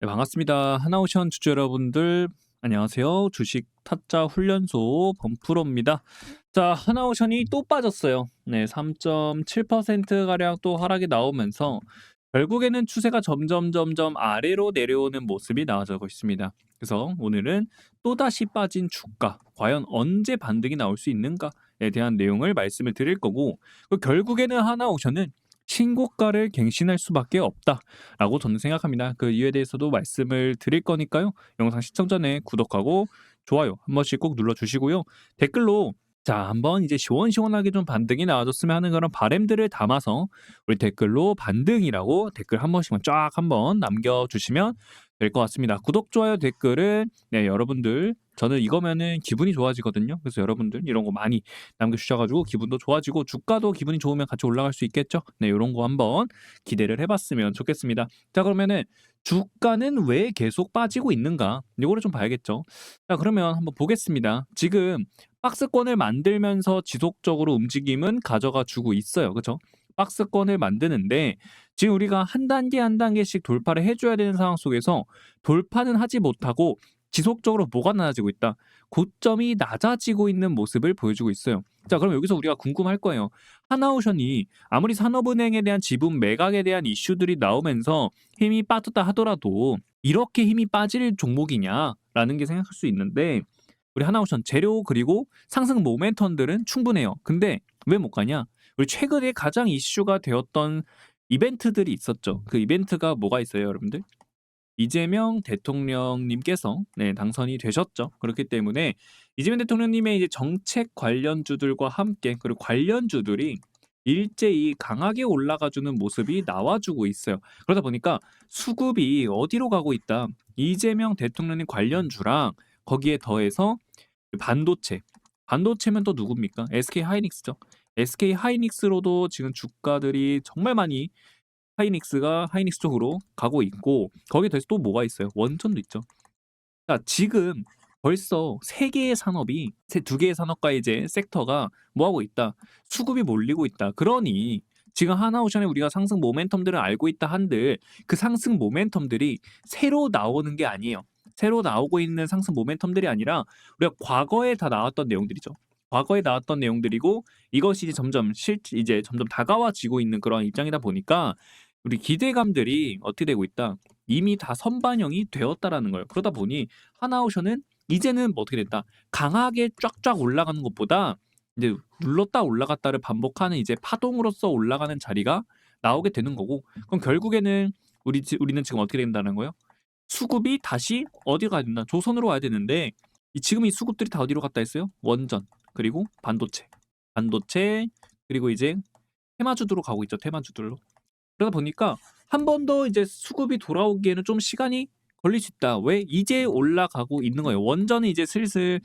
네, 반갑습니다. 하나오션 주주 여러분들 안녕하세요. 주식 타짜 훈련소 범프로입니다. 자, 하나오션이 또 빠졌어요. 네, 3.7% 가량 또 하락이 나오면서 결국에는 추세가 점점 아래로 내려오는 모습이 나와지고 있습니다. 그래서 오늘은 또다시 빠진 주가 과연 언제 반등이 나올 수 있는가에 대한 내용을 말씀을 드릴 거고, 결국에는 하나오션은 신고가를 갱신할 수밖에 없다라고 저는 생각합니다. 그 이유에 대해서도 말씀을 드릴 거니까요. 영상 시청 전에 구독하고 좋아요 한 번씩 꼭 눌러주시고요. 댓글로 자, 한번 이제 시원시원하게 좀 반등이 나와줬으면 하는 그런 바람들을 담아서 우리 댓글로 반등이라고 댓글 한 번씩만 쫙 한번 남겨주시면 될 것 같습니다. 구독, 좋아요, 댓글은 네, 여러분들 저는 이거면은 기분이 좋아지거든요. 그래서 여러분들 이런 거 많이 남겨주셔가지고 기분도 좋아지고 주가도 기분이 좋으면 같이 올라갈 수 있겠죠. 네, 이런 거 한번 기대를 해봤으면 좋겠습니다. 자, 그러면은 주가는 왜 계속 빠지고 있는가? 이거를 좀 봐야겠죠. 자, 그러면 한번 보겠습니다. 지금 박스권을 만들면서 지속적으로 움직임은 가져가 주고 있어요. 그렇죠? 박스권을 만드는데 지금 우리가 한 단계 한 단계씩 돌파를 해줘야 되는 상황 속에서 돌파는 하지 못하고 지속적으로 뭐가 낮아지고 있다? 고점이 낮아지고 있는 모습을 보여주고 있어요. 자, 그럼 여기서 우리가 궁금할 거예요. 하나오션이 아무리 산업은행에 대한 지분 매각에 대한 이슈들이 나오면서 힘이 빠졌다 하더라도 이렇게 힘이 빠질 종목이냐라는 게 생각할 수 있는데, 우리 하나오션 재료 그리고 상승 모멘텀들은 충분해요. 근데 왜 못 가냐? 우리 최근에 가장 이슈가 되었던 이벤트들이 있었죠. 그 이벤트가 뭐가 있어요, 여러분들? 이재명 대통령님께서 네, 당선이 되셨죠. 그렇기 때문에 이재명 대통령님의 이제 정책 관련주들과 함께 그리고 관련주들이 일제히 강하게 올라가주는 모습이 나와주고 있어요. 그러다 보니까 수급이 어디로 가고 있다? 이재명 대통령님 관련주랑 거기에 더해서 반도체. 반도체면 또 누굽니까? SK 하이닉스죠. SK 하이닉스로도 지금 주가들이 정말 많이 하이닉스 쪽으로 가고 있고, 거기에 더해서 또 뭐가 있어요? 원전도 있죠. 자, 지금 벌써 세 개의 산업이 두 개의 산업과 이제 섹터가 뭐 하고 있다? 수급이 몰리고 있다. 그러니 지금 하나오션에 우리가 상승 모멘텀들을 알고 있다 한들 그 상승 모멘텀들이 새로 나오는 게 아니에요. 새로 나오고 있는 상승 모멘텀들이 아니라 우리가 과거에 다 나왔던 내용들이죠. 과거에 나왔던 내용들이고 이것이 이제 점점 다가와지고 있는 그런 입장이다 보니까 우리 기대감들이 어떻게 되고 있다? 이미 다 선반영이 되었다라는 거예요. 그러다 보니 하나오션은 이제는 뭐 어떻게 됐다? 강하게 쫙쫙 올라가는 것보다 이제 눌렀다 올라갔다를 반복하는 이제 파동으로서 올라가는 자리가 나오게 되는 거고, 그럼 결국에는 우리는 지금 어떻게 된다는 거예요? 수급이 다시 어디 가야 된다? 조선으로 와야 되는데 지금 이 수급들이 다 어디로 갔다 했어요? 원전 그리고 반도체 그리고 이제 테마주들로 가고 있죠. 테마주들로. 그러다 보니까 한 번 더 이제 수급이 돌아오기에는 좀 시간이 걸릴 수 있다. 왜? 이제 올라가고 있는 거예요. 원전은 이제 슬슬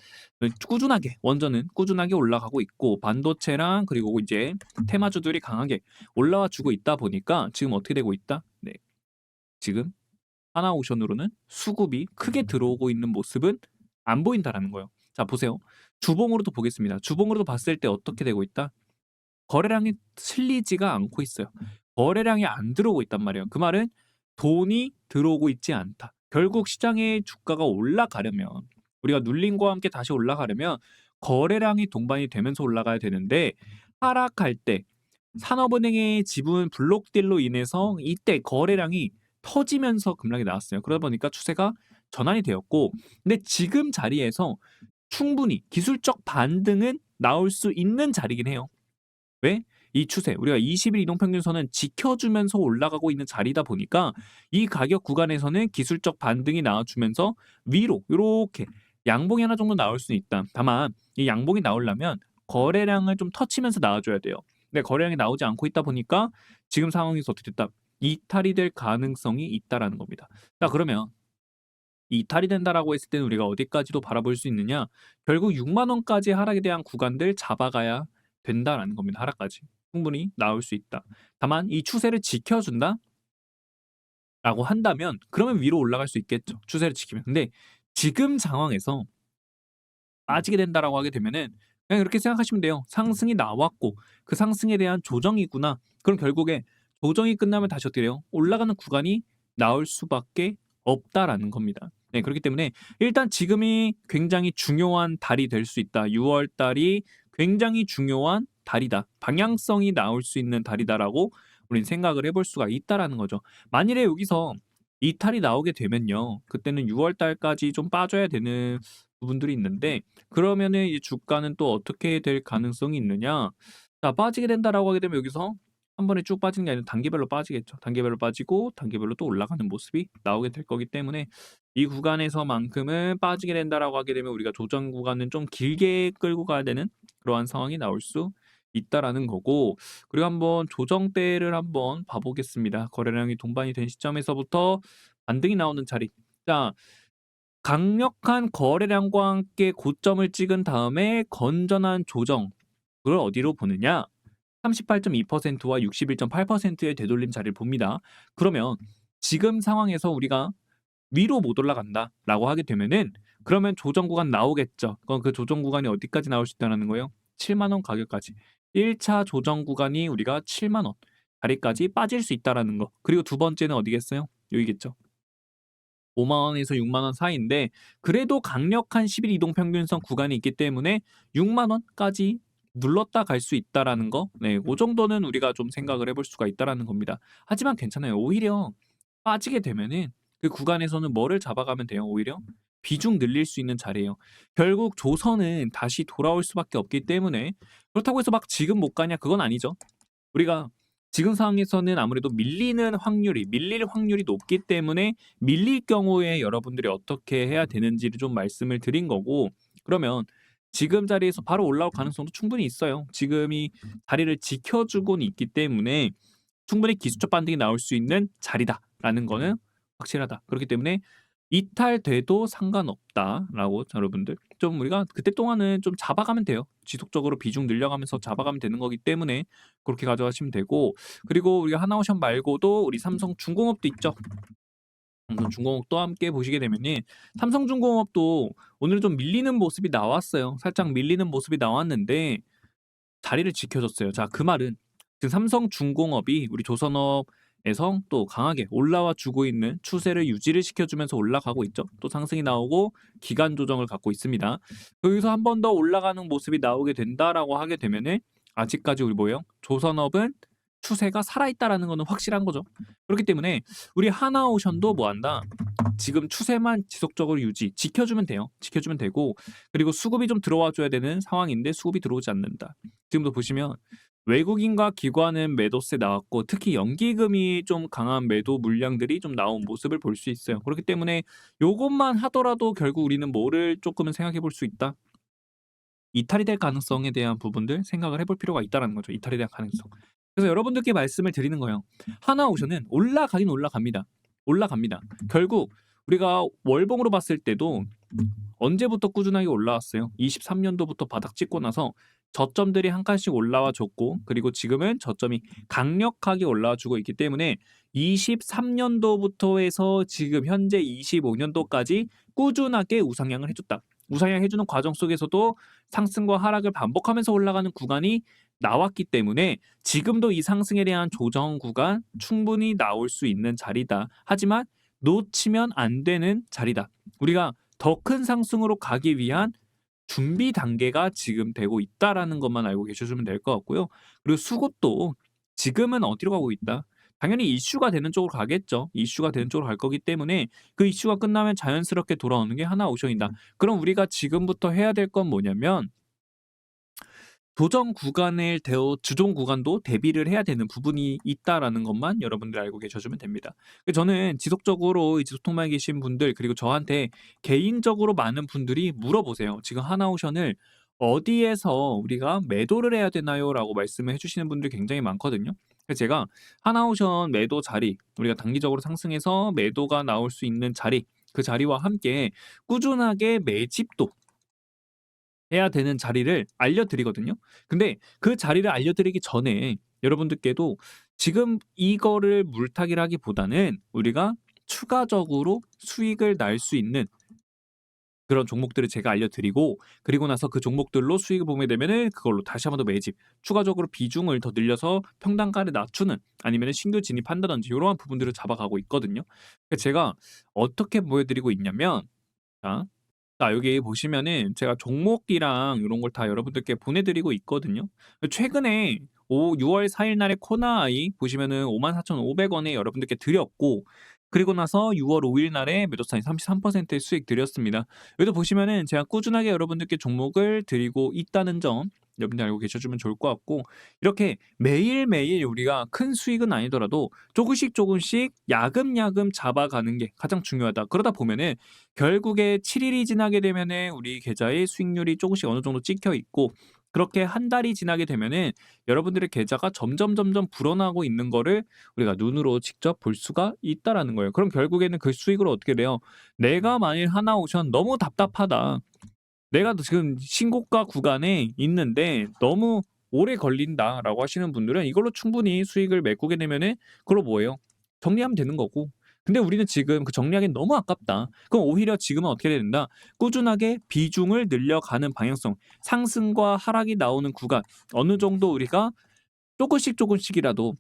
원전은 꾸준하게 올라가고 있고 반도체랑 그리고 이제 테마주들이 강하게 올라와 주고 있다 보니까 지금 어떻게 되고 있다? 네. 지금 하나오션으로는 수급이 크게 들어오고 있는 모습은 안 보인다라는 거예요. 자, 보세요. 주봉으로도 보겠습니다. 주봉으로도 봤을 때 어떻게 되고 있다? 거래량이 실리지가 않고 있어요. 거래량이 안 들어오고 있단 말이에요. 그 말은 돈이 들어오고 있지 않다. 결국 시장의 주가가 올라가려면 우리가 눌림과 함께 다시 올라가려면 거래량이 동반이 되면서 올라가야 되는데, 하락할 때 산업은행의 지분 블록딜로 인해서 이때 거래량이 터지면서 급락이 나왔어요. 그러다 보니까 추세가 전환이 되었고, 근데 지금 자리에서 충분히 기술적 반등은 나올 수 있는 자리긴 해요. 왜? 이 추세 우리가 20일 이동평균선은 지켜주면서 올라가고 있는 자리다 보니까 이 가격 구간에서는 기술적 반등이 나와주면서 위로 요렇게 양봉이 하나 정도 나올 수는 있다. 다만 이 양봉이 나오려면 거래량을 좀 터치면서 나와줘야 돼요. 근데 거래량이 나오지 않고 있다 보니까 지금 상황에서 어떻게 됐다? 이탈이 될 가능성이 있다라는 겁니다. 자, 그러면 이탈이 된다라고 했을 때는 우리가 어디까지도 바라볼 수 있느냐? 결국 6만 원까지 하락에 대한 구간들 잡아가야 된다라는 겁니다. 하락까지 충분히 나올 수 있다. 다만 이 추세를 지켜준다라고 한다면 그러면 위로 올라갈 수 있겠죠. 추세를 지키면. 근데 지금 상황에서 빠지게 된다라고 하게 되면은 그냥 이렇게 생각하시면 돼요. 상승이 나왔고 그 상승에 대한 조정이구나. 그럼 결국에 조정이 끝나면 다시 어떻게 돼요? 올라가는 구간이 나올 수밖에 없다라는 겁니다. 네, 그렇기 때문에 일단 지금이 굉장히 중요한 달이 될 수 있다. 6월 달이 굉장히 중요한 달이다. 방향성이 나올 수 있는 달이다라고 우리는 생각을 해볼 수가 있다라는 거죠. 만일에 여기서 이탈이 나오게 되면요. 그때는 6월 달까지 좀 빠져야 되는 부분들이 있는데 그러면은 이 주가는 또 어떻게 될 가능성이 있느냐? 자, 빠지게 된다라고 하게 되면 여기서 한 번에 쭉 빠지는 게 아니라 단계별로 빠지겠죠. 단계별로 빠지고 단계별로 또 올라가는 모습이 나오게 될 거기 때문에 이 구간에서만큼은 빠지게 된다라고 하게 되면 우리가 조정 구간은 좀 길게 끌고 가야 되는 그러한 상황이 나올 수 있다라는 거고 그리고 한번 조정대를 한번 봐 보겠습니다. 거래량이 동반이 된 시점에서부터 반등이 나오는 자리. 자, 강력한 거래량과 함께 고점을 찍은 다음에 건전한 조정 그걸 어디로 보느냐? 38.2%와 61.8%의 되돌림 자리를 봅니다. 그러면 지금 상황에서 우리가 위로 못 올라간다라고 하게 되면은 그러면 조정 구간 나오겠죠. 그럼 그 조정 구간이 어디까지 나올 수 있다는 거예요? 7만 원 가격까지. 1차 조정 구간이 우리가 7만 원 자리까지 빠질 수 있다라는 거. 그리고 두 번째는 어디겠어요? 여기겠죠. 5만 원에서 6만 원 사이인데 그래도 강력한 10일 이동 평균선 구간이 있기 때문에 6만 원까지 눌렀다 갈 수 있다라는 거. 네, 그 정도는 우리가 좀 생각을 해볼 수가 있다라는 겁니다. 하지만 괜찮아요. 오히려 빠지게 되면은 그 구간에서는 뭐를 잡아가면 돼요? 오히려 비중 늘릴 수 있는 자리예요. 결국 조선은 다시 돌아올 수밖에 없기 때문에 그렇다고 해서 막 지금 못 가냐? 그건 아니죠. 우리가 지금 상황에서는 아무래도 밀릴 확률이 높기 때문에 밀릴 경우에 여러분들이 어떻게 해야 되는지를 좀 말씀을 드린 거고 그러면 지금 자리에서 바로 올라올 가능성도 충분히 있어요. 지금이 자리를 지켜주고는 있기 때문에 충분히 기술적 반등이 나올 수 있는 자리다라는 거는 확실하다. 그렇기 때문에 이탈돼도 상관없다라고 여러분들 좀 우리가 그때 동안은 좀 잡아가면 돼요. 지속적으로 비중 늘려가면서 잡아가면 되는 거기 때문에 그렇게 가져가시면 되고 그리고 우리가 하나오션 말고도 우리 삼성중공업도 있죠. 삼성중공업도 함께 보시게 되면은 삼성중공업도 오늘 좀 밀리는 모습이 나왔어요. 살짝 밀리는 모습이 나왔는데 자리를 지켜줬어요. 자, 그 말은 지금 삼성중공업이 우리 조선업에서 또 강하게 올라와 주고 있는 추세를 유지를 시켜주면서 올라가고 있죠. 또 상승이 나오고 기간 조정을 갖고 있습니다. 여기서 한 번 더 올라가는 모습이 나오게 된다라고 하게 되면은 아직까지 우리 뭐예요? 조선업은 추세가 살아있다라는 거는 확실한 거죠. 그렇기 때문에 우리 하나오션도 뭐한다? 지금 추세만 지속적으로 지켜주면 돼요. 지켜주면 되고 그리고 수급이 좀 들어와 줘야 되는 상황인데 수급이 들어오지 않는다. 지금도 보시면 외국인과 기관은 매도세 나왔고 특히 연기금이 좀 강한 매도 물량들이 좀 나온 모습을 볼 수 있어요. 그렇기 때문에 요것만 하더라도 결국 우리는 뭐를 조금은 생각해 볼 수 있다. 이탈이 될 가능성에 대한 부분들 생각을 해볼 필요가 있다는 거죠. 이탈이 될 가능성. 그래서 여러분들께 말씀을 드리는 거예요. 하나오션은 올라가긴 올라갑니다. 올라갑니다. 결국 우리가 월봉으로 봤을 때도 언제부터 꾸준하게 올라왔어요? 23년도부터 바닥 찍고 나서 저점들이 한 칸씩 올라와 줬고 그리고 지금은 저점이 강력하게 올라와 주고 있기 때문에 23년도부터 해서 지금 현재 25년도까지 꾸준하게 우상향을 해줬다. 우상향 해주는 과정 속에서도 상승과 하락을 반복하면서 올라가는 구간이 나왔기 때문에 지금도 이 상승에 대한 조정 구간 충분히 나올 수 있는 자리다. 하지만 놓치면 안 되는 자리다. 우리가 더 큰 상승으로 가기 위한 준비 단계가 지금 되고 있다라는 것만 알고 계셔주면 될 것 같고요. 그리고 수급도 지금은 어디로 가고 있다? 당연히 이슈가 되는 쪽으로 가겠죠. 이슈가 되는 쪽으로 갈 거기 때문에 그 이슈가 끝나면 자연스럽게 돌아오는 게 하나오션이다. 그럼 우리가 지금부터 해야 될 건 뭐냐면 조정 구간을 주종 구간도 대비를 해야 되는 부분이 있다라는 것만 여러분들 알고 계셔주면 됩니다. 저는 지속적으로 이제 소통방에 계신 분들 그리고 저한테 개인적으로 많은 분들이 물어보세요. 지금 하나오션을 어디에서 우리가 매도를 해야 되나요?라고 말씀을 해주시는 분들이 굉장히 많거든요. 그래서 제가 하나오션 매도 자리, 우리가 단기적으로 상승해서 매도가 나올 수 있는 자리, 그 자리와 함께 꾸준하게 매집도 해야 되는 자리를 알려드리거든요. 근데 그 자리를 알려드리기 전에 여러분들께도 지금 이거를 물타기를 하기보다는 우리가 추가적으로 수익을 날 수 있는 그런 종목들을 제가 알려드리고 그리고 나서 그 종목들로 수익을 보게 되면은 그걸로 다시 한 번 더 매집, 추가적으로 비중을 더 늘려서 평단가를 낮추는 아니면은 신규 진입한다든지 요러한 부분들을 잡아가고 있거든요. 제가 어떻게 보여드리고 있냐면 자, 여기 보시면은 제가 종목이랑 요런 걸 다 여러분들께 보내드리고 있거든요. 최근에 6월 4일 날에 코나아이 보시면은 54,500원에 여러분들께 드렸고 그리고 나서 6월 5일 날에 매도사인 33%의 수익 드렸습니다. 여기도 보시면은 제가 꾸준하게 여러분들께 종목을 드리고 있다는 점 여러분들 알고 계셔주면 좋을 것 같고 이렇게 매일매일 우리가 큰 수익은 아니더라도 조금씩 조금씩 야금야금 잡아가는 게 가장 중요하다. 그러다 보면은 결국에 7 일이 지나게 되면은 우리 계좌의 수익률이 조금씩 어느 정도 찍혀 있고 그렇게 한 달이 지나게 되면은 여러분들의 계좌가 점점 불어나고 있는 거를 우리가 눈으로 직접 볼 수가 있다라는 거예요. 그럼 결국에는 그 수익으로 어떻게 돼요? 내가 만일 하나오션 너무 답답하다. 내가 지금 신고가 구간에 있는데 너무 오래 걸린다라고 하시는 분들은 이걸로 충분히 수익을 메꾸게 되면은 그걸로 뭐예요? 정리하면 되는 거고. 근데 우리는 지금 그 정리하기엔 너무 아깝다. 그럼 오히려 지금은 어떻게 해야 된다? 꾸준하게 비중을 늘려가는 방향성, 상승과 하락이 나오는 구간, 어느 정도 우리가 조금씩이라도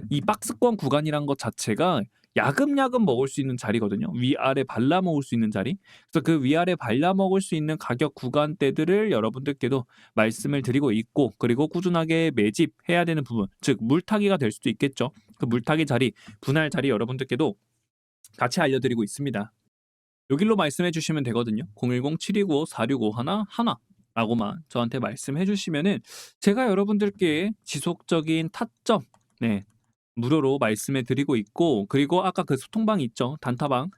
이 박스권 구간이란 것 자체가 야금야금 먹을 수 있는 자리거든요. 위아래 발라 먹을 수 있는 자리. 그래서 그 위아래 발라 먹을 수 있는 가격 구간대들을 여러분들께도 말씀을 드리고 있고 그리고 꾸준하게 매집해야 되는 부분, 즉 물타기가 될 수도 있겠죠. 그 물타기 자리, 분할 자리 여러분들께도 같이 알려드리고 있습니다. 여길로 말씀해 주시면 되거든요. 010-729-4651 라고만 저한테 말씀해 주시면은 제가 여러분들께 지속적인 타점 무료로 말씀해 드리고 있고 그리고 아까 그 소통방 있죠. 단타방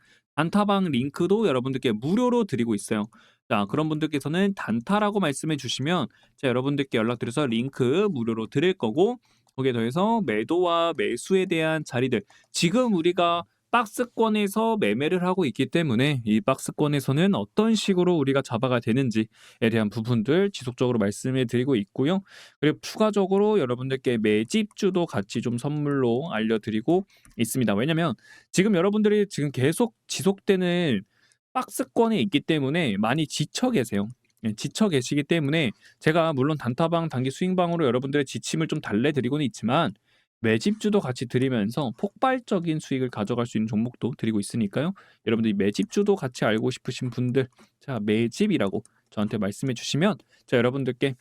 링크도 여러분들께 무료로 드리고 있어요. 자, 그런 분들께서는 단타라고 말씀해 주시면 제가 여러분들께 연락드려서 링크 무료로 드릴 거고 거기에 더해서 매도와 매수에 대한 자리들 지금 우리가 박스권에서 매매를 하고 있기 때문에 이 박스권에서는 어떤 식으로 우리가 잡아가 되는지에 대한 부분들 지속적으로 말씀해 드리고 있고요. 그리고 추가적으로 여러분들께 매집주도 같이 좀 선물로 알려드리고 있습니다. 왜냐면 지금 여러분들이 지금 계속 지속되는 박스권에 있기 때문에 많이 지쳐 계세요. 지쳐 계시기 때문에 제가 물론 단타방, 단기 스윙방으로 여러분들의 지침을 좀 달래드리고는 있지만 매집주도 같이 드리면서 폭발적인 수익을 가져갈 수 있는 종목도 드리고 있으니까요. 여러분들이 매집주도 같이 알고 싶으신 분들 자 매집이라고 저한테 말씀해 주시면 제가 여러분들께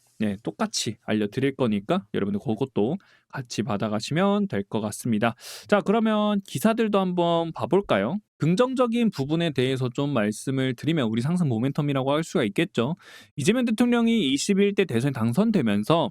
똑같이 알려드릴 거니까 여러분들 그것도 같이 받아가시면 될 것 같습니다. 자 그러면 기사들도 한번 봐볼까요? 긍정적인 부분에 대해서 좀 말씀을 드리면 우리 상승 모멘텀이라고 할 수가 있겠죠. 이재명 대통령이 21대 대선에 당선되면서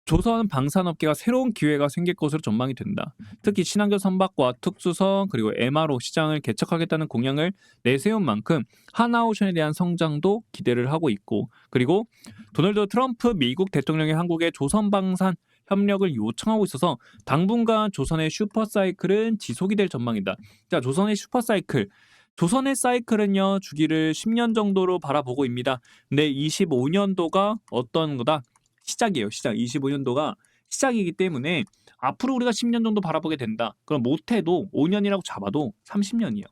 조선 방산업계가 새로운 기회가 생길 것으로 전망이 된다. 특히 친환경 선박과 특수선 그리고 MRO 시장을 개척하겠다는 공약을 내세운 만큼 하나오션에 대한 성장도 기대를 하고 있고 그리고 도널드 트럼프 미국 대통령이 한국에 조선 방산 협력을 요청하고 있어서 당분간 조선의 슈퍼사이클은 지속이 될 전망이다. 자, 조선의 슈퍼사이클 조선의 사이클은요 주기를 10년 정도로 바라보고 있습니다. 근데 25년도가 어떤 거다? 시작이에요. 시작. 25년도가 시작이기 때문에 앞으로 우리가 10년 정도 바라보게 된다. 그럼 못해도 5년이라고 잡아도 30년이에요.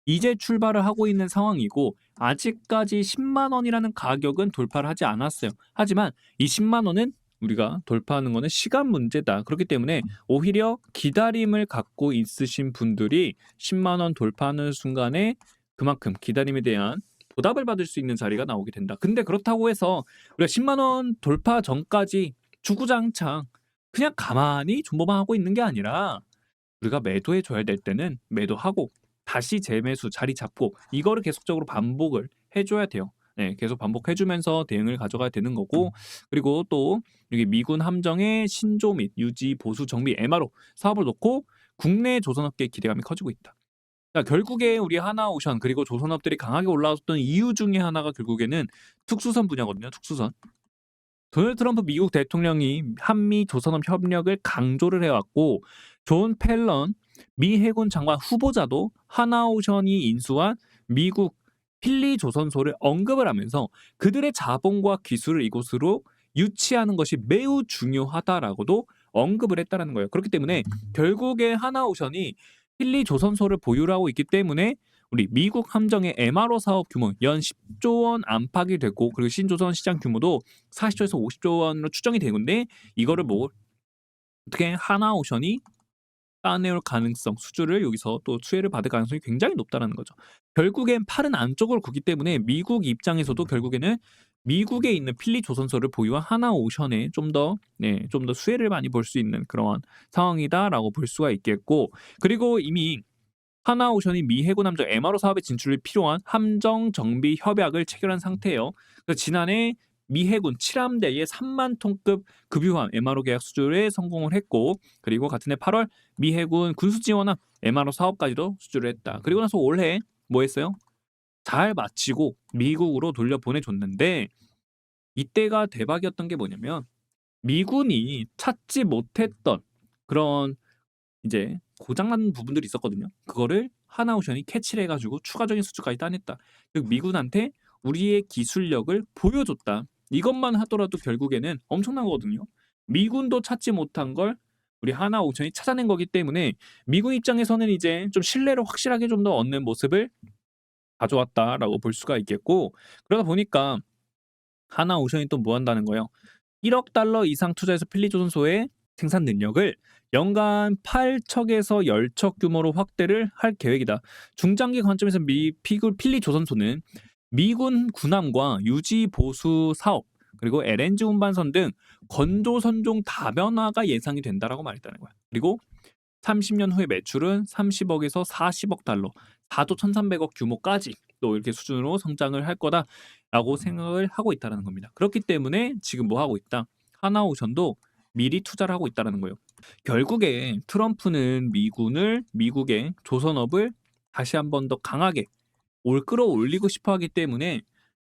이제 출발을 하고 있는 상황이고 아직까지 10만 원이라는 가격은 돌파를 하지 않았어요. 하지만 이 10만 원은 우리가 돌파하는 거는 시간 문제다. 그렇기 때문에 오히려 기다림을 갖고 있으신 분들이 10만 원 돌파하는 순간에 그만큼 기다림에 대한 보답을 받을 수 있는 자리가 나오게 된다. 근데 그렇다고 해서 우리가 10만 원 돌파 전까지 주구장창 그냥 가만히 존버만 하고 있는 게 아니라 우리가 매도해 줘야 될 때는 매도하고 다시 재매수 자리 잡고 이거를 계속적으로 반복을 해줘야 돼요. 계속 반복해 주면서 대응을 가져가야 되는 거고 그리고 또 여기 미군 함정의 신조 및 유지 보수 정비 MRO 사업을 놓고 국내 조선업계 기대감이 커지고 있다. 자, 결국에 우리 하나오션 그리고 조선업들이 강하게 올라왔던 이유 중에 하나가 결국에는 특수선 분야거든요. 특수선. 도널드 트럼프 미국 대통령이 한미 조선업 협력을 강조를 해왔고 존 펠런 미 해군 장관 후보자도 하나오션이 인수한 미국 필리 조선소를 언급을 하면서 그들의 자본과 기술을 이곳으로 유치하는 것이 매우 중요하다라고도 언급을 했다는 거예요. 그렇기 때문에 결국에 하나오션이 필리 조선소를 보유하고 있기 때문에 우리 미국 함정의 MRO 사업 규모 연 10조 원 안팎이 되고 그리고 신조선 시장 규모도 40조에서 50조 원으로 추정이 되는데 이거를 뭐 어떻게 하나오션이 따내올 가능성, 수주를 여기서 또 수혜를 받을 가능성이 굉장히 높다라는 거죠. 결국엔 팔은 안쪽으로 굽기 때문에 미국 입장에서도 결국에는 미국에 있는 필리 조선소를 보유한 하나오션에 좀 더 수혜를 많이 볼 수 있는 그런 상황이다라고 볼 수가 있겠고 그리고 이미 하나오션이 미 해군 함정 MRO 사업에 진출이 필요한 함정 정비 협약을 체결한 상태예요. 그래서 지난해 미 해군 7함대의 3만 톤급 급유함 MRO 계약 수주에 성공을 했고 그리고 같은 해 8월 미 해군 군수 지원함 MRO 사업까지도 수주를 했다. 그리고 나서 올해 뭐 했어요? 잘 마치고 미국으로 돌려보내줬는데 이때가 대박이었던 게 뭐냐면 미군이 찾지 못했던 그런 이제 고장난 부분들이 있었거든요. 그거를 하나오션이 캐치를 해가지고 추가적인 수주까지 따냈다. 즉 미군한테 우리의 기술력을 보여줬다. 이것만 하더라도 결국에는 엄청난 거거든요. 미군도 찾지 못한 걸 우리 하나오션이 찾아낸 거기 때문에 미군 입장에서는 이제 좀 신뢰를 확실하게 좀 더 얻는 모습을 가져왔다라고 볼 수가 있겠고 그러다 보니까 하나오션이 또 뭐 한다는 거예요. 1억 달러 이상 투자해서 필리조선소의 생산 능력을 연간 8척에서 10척 규모로 확대를 할 계획이다. 중장기 관점에서 필리조선소는 미군 군함과 유지 보수 사업 그리고 LNG 운반선 등 건조 선종 다변화가 예상이 된다라고 말했다는 거야. 그리고 30년 후의 매출은 30억에서 40억 달러, 4조 1,300억 규모까지 또 이렇게 수준으로 성장을 할 거다라고 생각을 하고 있다는 겁니다. 그렇기 때문에 지금 뭐 하고 있다? 하나오션도 미리 투자를 하고 있다는 거예요. 결국에 트럼프는 미국의 조선업을 다시 한 번 더 강하게 끌어올리고 싶어 하기 때문에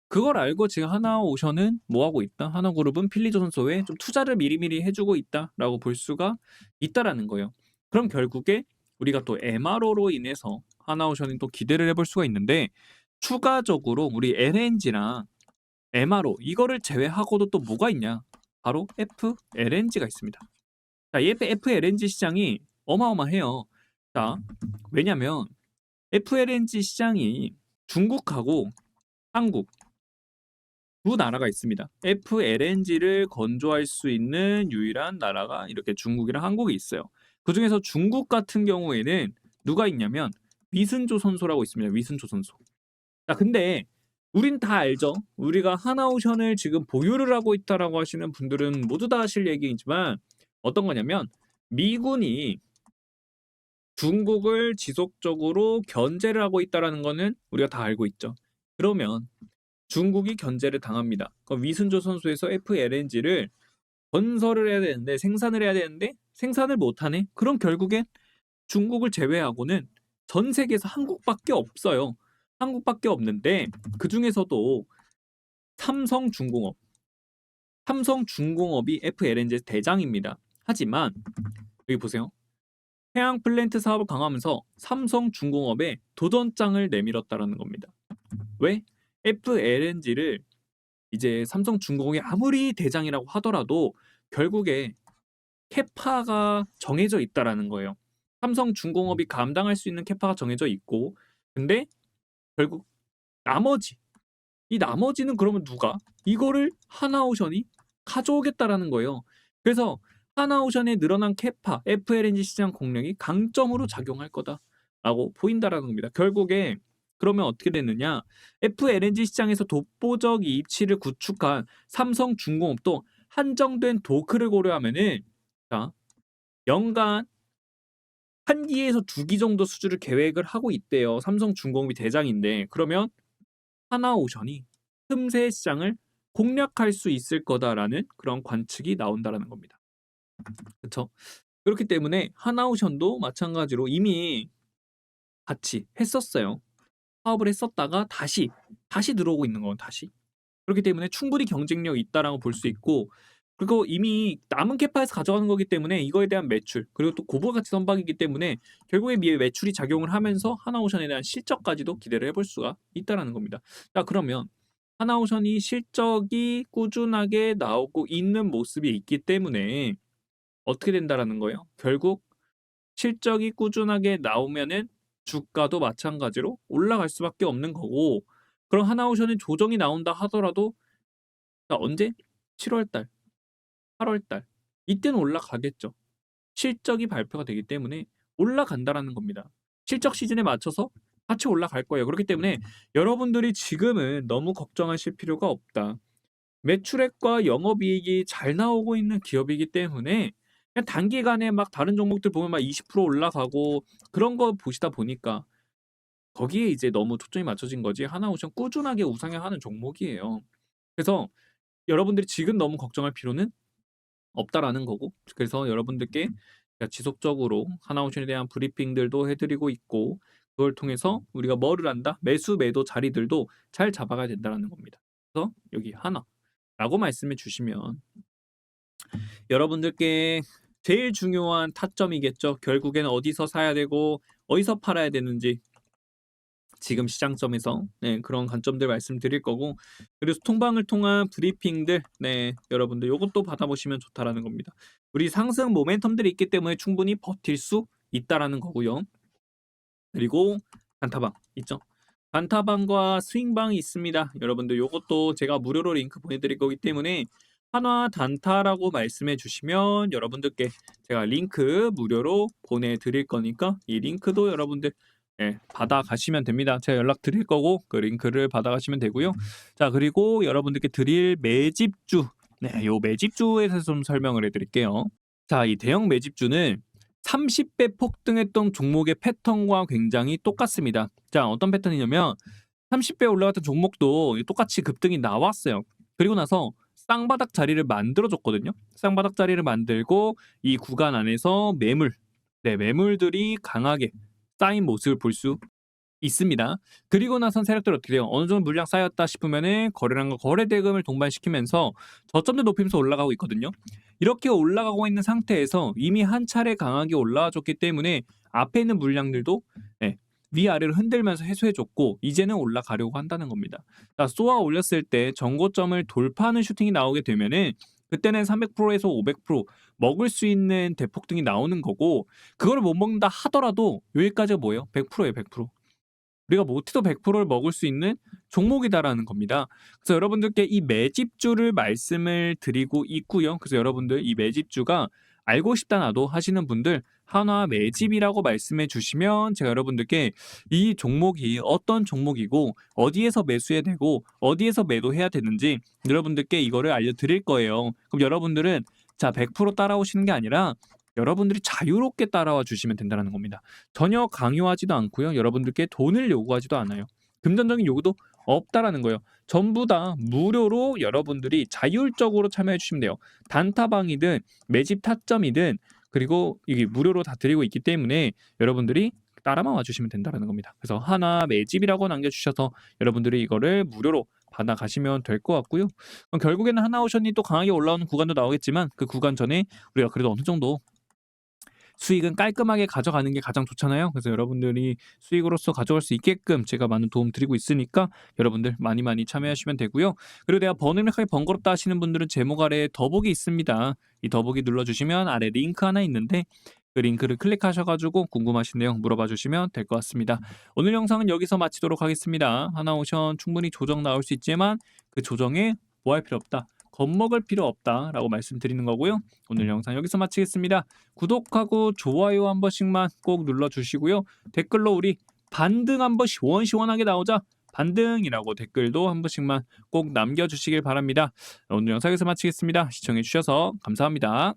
그걸 알고 지금 하나오션은 뭐 하고 있다? 하나그룹은 필리조선소에 좀 투자를 미리미리 해주고 있다라고 볼 수가 있다라는 거예요. 그럼 결국에 우리가 또 MRO로 인해서 하나오션이 또 기대를 해볼 수가 있는데 추가적으로 우리 LNG랑 MRO 이거를 제외하고도 또 뭐가 있냐? 바로 FLNG가 있습니다. 자, 이 FLNG 시장이 어마어마해요. 자, 왜냐면 FLNG 시장이 중국하고 한국 두 나라가 있습니다. FLNG를 건조할 수 있는 유일한 나라가 이렇게 중국이랑 한국이 있어요. 그중에서 중국 같은 경우에는 누가 있냐면 위슨조선소라고 있습니다. 위슨조선소. 자, 근데 우린 다 알죠. 우리가 하나오션을 지금 보유를 하고 있다라고 하시는 분들은 모두 다 아실 얘기이지만 어떤 거냐면 미군이 중국을 지속적으로 견제를 하고 있다라는 거는 우리가 다 알고 있죠. 그러면 중국이 견제를 당합니다. 그럼 위순조선소에서 FLNG를 건설을 해야 되는데 생산을 해야 되는데 생산을 못하네. 그럼 결국엔 중국을 제외하고는 전 세계에서 한국밖에 없어요. 한국밖에 없는데 그 중에서도 삼성중공업, 삼성중공업이 FLNG의 대장입니다. 하지만 여기 보세요. 해양 플랜트 사업을 강화하면서 삼성중공업에 도전장을 내밀었다라는 겁니다. 왜? FLNG를 이제 삼성중공업이 아무리 대장이라고 하더라도 결국에 캐파가 정해져 있다라는 거예요. 삼성중공업이 감당할 수 있는 캐파가 정해져 있고 근데 결국 나머지 이 나머지는 그러면 누가? 이거를 하나오션이 가져오겠다라는 거예요. 그래서 하나오션의 늘어난 캐파, FLNG 시장 공략이 강점으로 작용할 거다라고 보인다라는 겁니다. 결국에 그러면 어떻게 됐느냐? FLNG 시장에서 독보적 이치를 구축한 삼성중공업도 한정된 도크를 고려하면은 자, 연간 한 기에서 두 기 정도 수주를 계획을 하고 있대요. 삼성중공업이 대장인데 그러면 하나오션이 틈새 시장을 공략할 수 있을 거다라는 그런 관측이 나온다라는 겁니다. 그렇죠? 그렇기 때문에 하나오션도 마찬가지로 이미 같이 했었어요. 사업을 했었다가 다시 들어오고 있는 건 다시. 그렇기 때문에 충분히 경쟁력이 있다라고 볼 수 있고 그리고 이미 남은 캐파에서 가져가는 거기 때문에 이거에 대한 매출 그리고 또 고부가치 선박이기 때문에 결국에 매출이 작용을 하면서 하나오션에 대한 실적까지도 기대를 해볼 수가 있다라는 겁니다. 자, 그러면 하나오션이 실적이 꾸준하게 나오고 있는 모습이 있기 때문에 어떻게 된다라는 거예요? 결국 실적이 꾸준하게 나오면은 주가도 마찬가지로 올라갈 수밖에 없는 거고 그럼 하나오션은 조정이 나온다 하더라도 자 언제? 7월 달, 8월 달 이때는 올라가겠죠. 실적이 발표가 되기 때문에 올라간다라는 겁니다. 실적 시즌에 맞춰서 같이 올라갈 거예요. 그렇기 때문에 여러분들이 지금은 너무 걱정하실 필요가 없다. 매출액과 영업이익이 잘 나오고 있는 기업이기 때문에 그냥 단기간에 막 다른 종목들 보면 막 20% 올라가고 그런 거 보시다 보니까 거기에 이제 너무 초점이 맞춰진 거지 하나오션 꾸준하게 우상향하는 종목이에요. 그래서 여러분들이 지금 너무 걱정할 필요는 없다라는 거고 그래서 여러분들께 제가 지속적으로 하나오션에 대한 브리핑들도 해드리고 있고 그걸 통해서 우리가 뭐를 한다? 매수 매도 자리들도 잘 잡아가야 된다는 겁니다. 그래서 여기 하나라고 말씀해 주시면 여러분들께 제일 중요한 타점이겠죠. 결국에는 어디서 사야 되고 어디서 팔아야 되는지 지금 시장점에서 네, 그런 관점들 말씀드릴 거고 그리고 통방을 통한 브리핑들 네, 여러분들 요것도 받아보시면 좋다라는 겁니다. 우리 상승 모멘텀들이 있기 때문에 충분히 버틸 수 있다라는 거고요. 그리고 단타방 있죠. 단타방과 스윙방이 있습니다. 여러분들 요것도 제가 무료로 링크 보내드릴 거기 때문에 한화 단타라고 말씀해 주시면 여러분들께 제가 링크 무료로 보내드릴 거니까 이 링크도 여러분들 예, 받아가시면 됩니다. 제가 연락 드릴 거고 그 링크를 받아가시면 되고요. 자 그리고 여러분들께 드릴 매집주 네, 요 매집주에 대해서 좀 설명을 해드릴게요. 자, 이 대형 매집주는 30배 폭등했던 종목의 패턴과 굉장히 똑같습니다. 자, 어떤 패턴이냐면 30배 올라갔던 종목도 똑같이 급등이 나왔어요. 그리고 나서 쌍바닥 자리를 만들어줬거든요. 쌍바닥 자리를 만들고 이 구간 안에서 매물들이 강하게 쌓인 모습을 볼 수 있습니다. 그리고 나선 세력들 어떻게 돼요? 어느 정도 물량 쌓였다 싶으면은 거래량과 거래 대금을 동반시키면서 저점도 높이면서 올라가고 있거든요. 이렇게 올라가고 있는 상태에서 이미 한 차례 강하게 올라와 줬기 때문에 앞에 있는 물량들도 예, 위아래로 흔들면서 해소해줬고 이제는 올라가려고 한다는 겁니다. 자, 쏘아 올렸을 때 전고점을 돌파하는 슈팅이 나오게 되면은 그때는 300%에서 500% 먹을 수 있는 대폭등이 나오는 거고 그걸 못 먹는다 하더라도 여기까지가 뭐예요? 100%예요, 100%. 우리가 못해도 100%를 먹을 수 있는 종목이다라는 겁니다. 그래서 여러분들께 이 매집주를 말씀을 드리고 있고요. 그래서 여러분들 이 매집주가 알고 싶다 나도 하시는 분들 한화 매집이라고 말씀해 주시면 제가 여러분들께 이 종목이 어떤 종목이고 어디에서 매수해야 되고 어디에서 매도해야 되는지 여러분들께 이거를 알려드릴 거예요. 그럼 여러분들은 자 100% 따라오시는 게 아니라 여러분들이 자유롭게 따라와 주시면 된다는 겁니다. 전혀 강요하지도 않고요. 여러분들께 돈을 요구하지도 않아요. 금전적인 요구도 없다라는 거예요. 전부 다 무료로 여러분들이 자율적으로 참여해 주시면 돼요. 단타방이든 매집 타점이든 그리고 이게 무료로 다 드리고 있기 때문에 여러분들이 따라만 와주시면 된다는 겁니다. 그래서 하나 매집이라고 남겨주셔서 여러분들이 이거를 무료로 받아가시면 될 것 같고요. 그럼 결국에는 하나오션이 또 강하게 올라오는 구간도 나오겠지만 그 구간 전에 우리가 그래도 어느 정도 수익은 깔끔하게 가져가는 게 가장 좋잖아요. 그래서 여러분들이 수익으로서 가져갈 수 있게끔 제가 많은 도움 드리고 있으니까 여러분들 많이 많이 참여하시면 되고요. 그리고 내가 버늘맥하게 번거롭다 하시는 분들은 제목 아래에 더보기 있습니다. 이 더보기 눌러주시면 아래 링크 하나 있는데 그 링크를 클릭하셔가지고 궁금하신 내용 물어봐 주시면 될 것 같습니다. 오늘 영상은 여기서 마치도록 하겠습니다. 하나오션 충분히 조정 나올 수 있지만 그 조정에 뭐 할 필요 없다. 겁먹을 필요 없다라고 말씀드리는 거고요. 오늘 영상 여기서 마치겠습니다. 구독하고 좋아요 한 번씩만 꼭 눌러주시고요. 댓글로 우리 반등 한번 시원시원하게 나오자. 반등이라고 댓글도 한 번씩만 꼭 남겨주시길 바랍니다. 오늘 영상 여기서 마치겠습니다. 시청해주셔서 감사합니다.